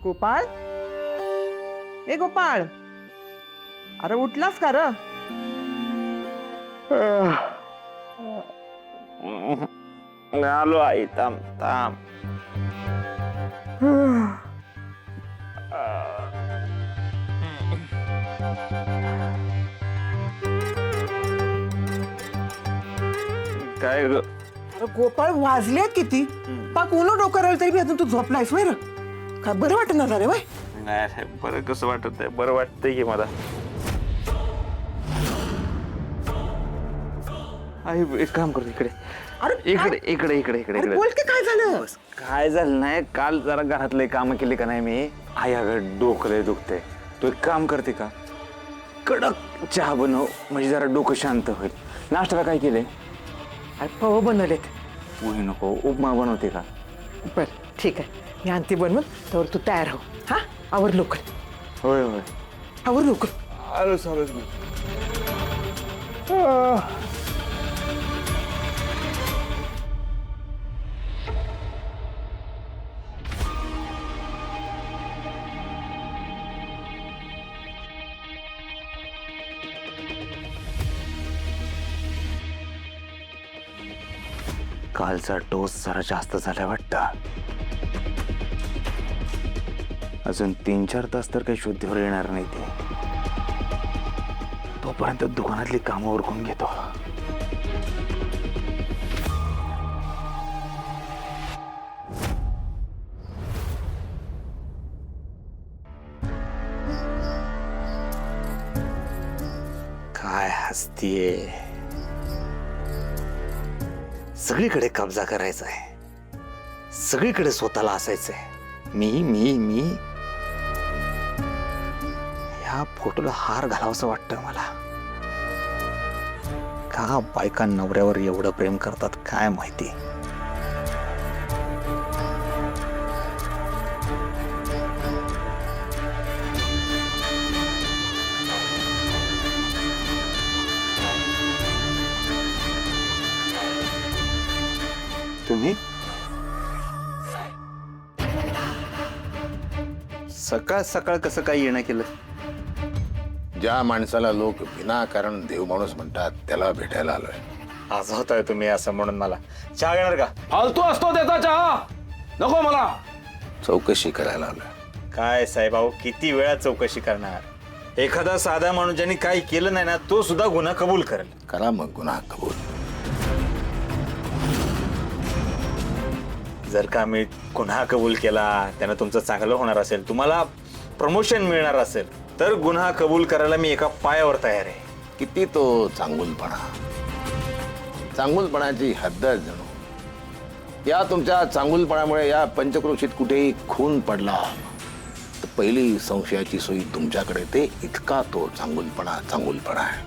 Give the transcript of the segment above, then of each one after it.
गोपाळ, ए गोपाळ, अरे उठलास का र? आलो आई, थांब थांब. काय ग? अरे गोपाळ, वाजले किती? पाक उन्हा डोकं राहिलं तरी बी अजून तू झोपलायस वय र? काय बरं वाटत ना रे वय? नाही बरं कसं वाटत आहे? बरं वाटतंय की मला. आई एक काम करतो, इकडे अरे इकडे इकडे इकडे इकडे अरे इकडे. बोल की काय झालं? काय झालं नाही, काल जरा घरातले काम केले का नाही मी. आई अगं डोकं दुखते. तू एक काम करते का, कडक चहा बनव, म्हणजे जरा डोकं शांत होईल. नाश्त्याला काय केलंय? अरे पव बनवलेत. पोहे नको, उपमा बनवते का? बर ठीक आहे, मी आणते बनवून, तर तू तयार हो. हा, आवर लवकर, होय होय. आवर लवकर. आलोच आलोच. कालचा डोस जरा जास्त झाला वाटतं. अजून 3-4 तास तर काही शुद्धीवर येणार नाही ते. तोपर्यंत दुकानातली कामं उरकून घेतो. काय हसतीये? सगळीकडे कब्जा करायचा आहे, सगळीकडे स्वतःला असायचंय. मी मी मी ह्या फोटोला हार घालावंसं वाटतं मला. का बायका नवऱ्यावर एवढं प्रेम करतात काय माहिती. तुम्ही सकाळ सकाळ कसं काय येणं केलं? ज्या माणसाला लोक विनाकारण देव माणूस म्हणतात त्याला भेटायला आलोय. आज होताय तुम्ही असं म्हणून मला. चहा घेणार का? फालतू असतो त्याचा चहा, नको मला. चौकशी करायला आलोय. काय साहेबाऊ, किती वेळा चौकशी करणार? एखादा साधा माणूस ज्यांनी काही केलं नाही ना, तो सुद्धा गुन्हा कबूल करेल. करा मग गुन्हा कबूल. जर का मी गुन्हा कबूल केला, त्यानं तुमचं चांगलं होणार असेल, तुम्हाला प्रमोशन मिळणार असेल, तर गुन्हा कबूल करायला मी एका पायावर तयार आहे. किती तो चांगुलपणा, चांगुलपणाची हद्दच जणू. या तुमच्या चांगुलपणामुळे या पंचक्रोशीत कुठेही खून पडला तर पहिली संशयाची सोयी तुमच्याकडे. ते इतका तो चांगुलपणा आहे.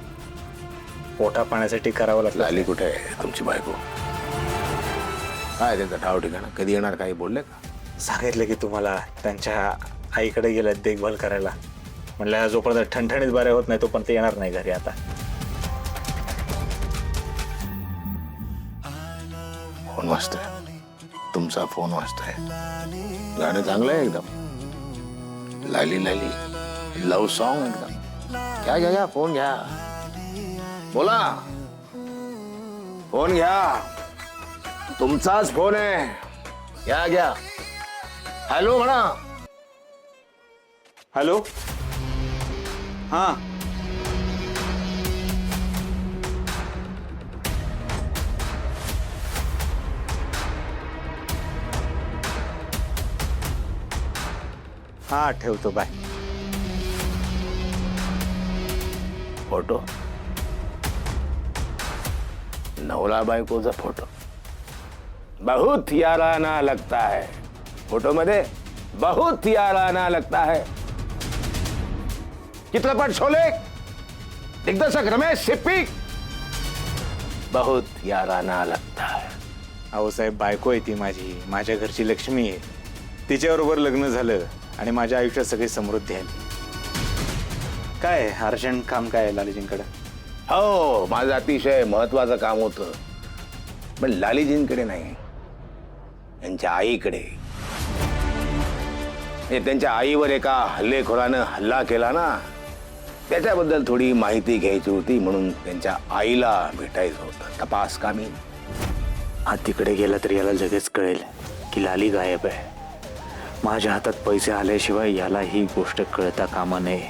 पोटा पाण्यासाठी करावं लागलं. लाली कुठे आहे तुमची बायको? काय त्यांचा ठाव ठिकाणा? कधी येणार काही बोलले का? सांगितलं की तुम्हाला, त्यांच्या आईकडे गेल्या देखभाल करायला. म्हणलं जोपर्यंत ठणठणीत बरे होत नाही तोपर्यंत येणार नाही घरी. आता फोन वाजतोय, तुमचा फोन वाजतोय. गाणं चांगलं आहे एकदम. लाली लाली लव सॉन्ग एकदम. घ्या घ्या घ्या, फोन घ्या, बोला. फोन घ्या, तुमचाच फोन आहे. घ्या घ्या. हॅलो म्हणा. हॅलो. हा, हा ठेवतो, बाय. फोटो, नवरा बायकोचा फोटो बहुत याराना लगता है. फोटो मध्ये बहुत याराना लगता है. चित्रपट शोले, दिग्दर्शक रमेश सिप्पी. बहुत याराना लगता है. अहो साहेब, बायको आहे ती माझी, माझ्या घरची लक्ष्मी आहे. तिच्याबरोबर लग्न झालं आणि माझ्या आयुष्यात सगळी समृद्धी आली. काय अर्जंट काम काय आहे लालीजींकडे? हो, माझं अतिशय महत्वाचं काम होतं, पण लालीजींकडे नाही, यांच्या आईकडे. म्हणजे त्यांच्या आईवर एका हल्लेखोरानं हल्ला केला ना, त्याच्याबद्दल थोडी माहिती घ्यायची होती, म्हणून त्यांच्या आईला भेटायचं होतं. तपास कामी. हा तिकडे गेला तर याला लगेच कळेल की लाली गायब आहे. माझ्या हातात पैसे आल्याशिवाय याला ही गोष्ट कळता कामा नये.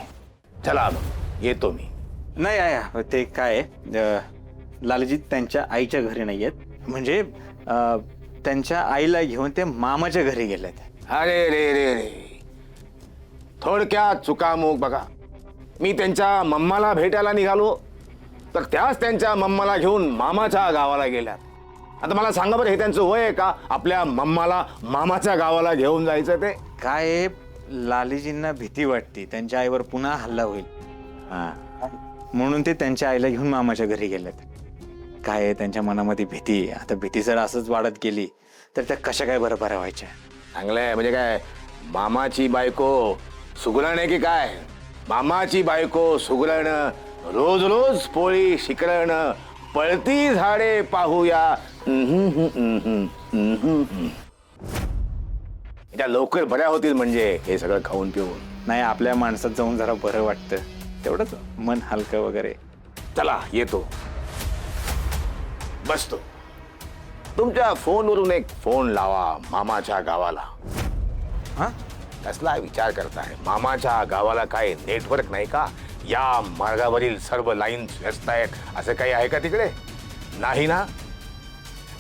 चला मग येतो मी. नाही आहे ते काय लालजी त्यांच्या आईच्या घरी नाही आहेत, म्हणजे त्यांच्या आईला घेऊन ते मामाच्या घरी गेलेत. अरे रे रे रे, थोडक्यात चुकामुक बघा. मी त्यांच्या मम्माला भेटायला निघालो तर त्याच त्यांच्या मम्माला घेऊन मामाच्या गावाला गेल्यात. आता मला सांगा बरं, हे त्यांचं वय आहे का आपल्या मम्माला मामाच्या गावाला घेऊन जायचं? ते काय लालीजींना भीती वाटते त्यांच्या आईवर पुन्हा हल्ला होईल, म्हणून ते त्यांच्या आईला घेऊन मामाच्या घरी गेलेत. काय त्यांच्या मनामध्ये भीती. आता भीती जर असंच वाढत गेली तर त्या कशा काय बरं व्हायच्या. चांगलंय. म्हणजे काय, मामाची बायको सुगरण आहे की काय? मामाची बायको सुगरण, रोज रोज पोळी शिकरण, पळती झाडे पाहूया. त्या लवकर बऱ्या होतील म्हणजे हे सगळं खाऊन पिऊन. नाही, आपल्या माणसात जाऊन जरा बरं वाटतं, तेवढंच मन हलकं वगैरे. चला येतो, बसतो. तुमच्या फोनवरून एक फोन लावा मामाच्या गावाला. हा, कसला विचार करताय? मामाच्या गावाला काय नेटवर्क नाही का? या मार्गावरील सर्व लाईन्स व्यस्त आहेत, असं काही आहे का तिकडे? नाही ना?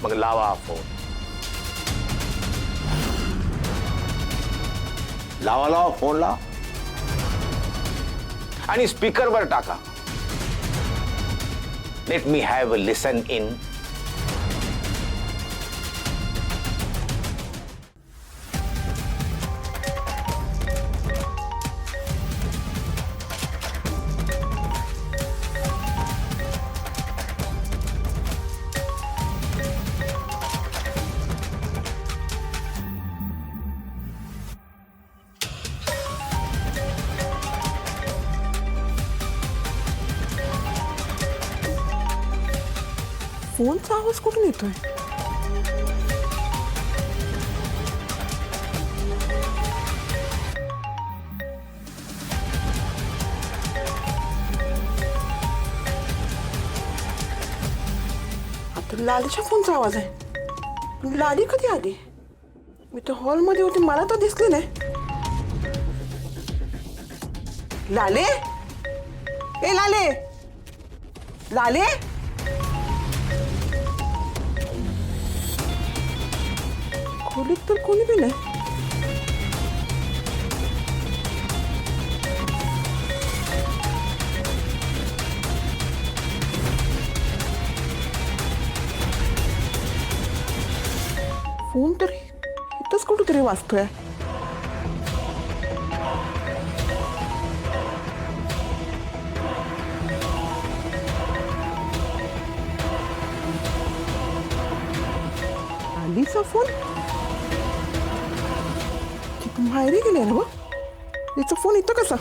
मग लावा फोन. लावा फोन लावा आणि स्पीकरवर टाका. Let me have listen in. फोनचा आवाज कुठून येतोय? आता लालीच्या फोनचा आवाज आहे. पण लाली कधी आली? मी तर हॉलमध्ये होते, मला तर दिसली नाही. लाले, ए लाले, लाले. खोलीत तर कोणी बी नाही. फोन तरी इथंच कुठेतरी वाजतोय. आलीचा फोन माहेरी गेले ना. तिचा फोन इथं कसा?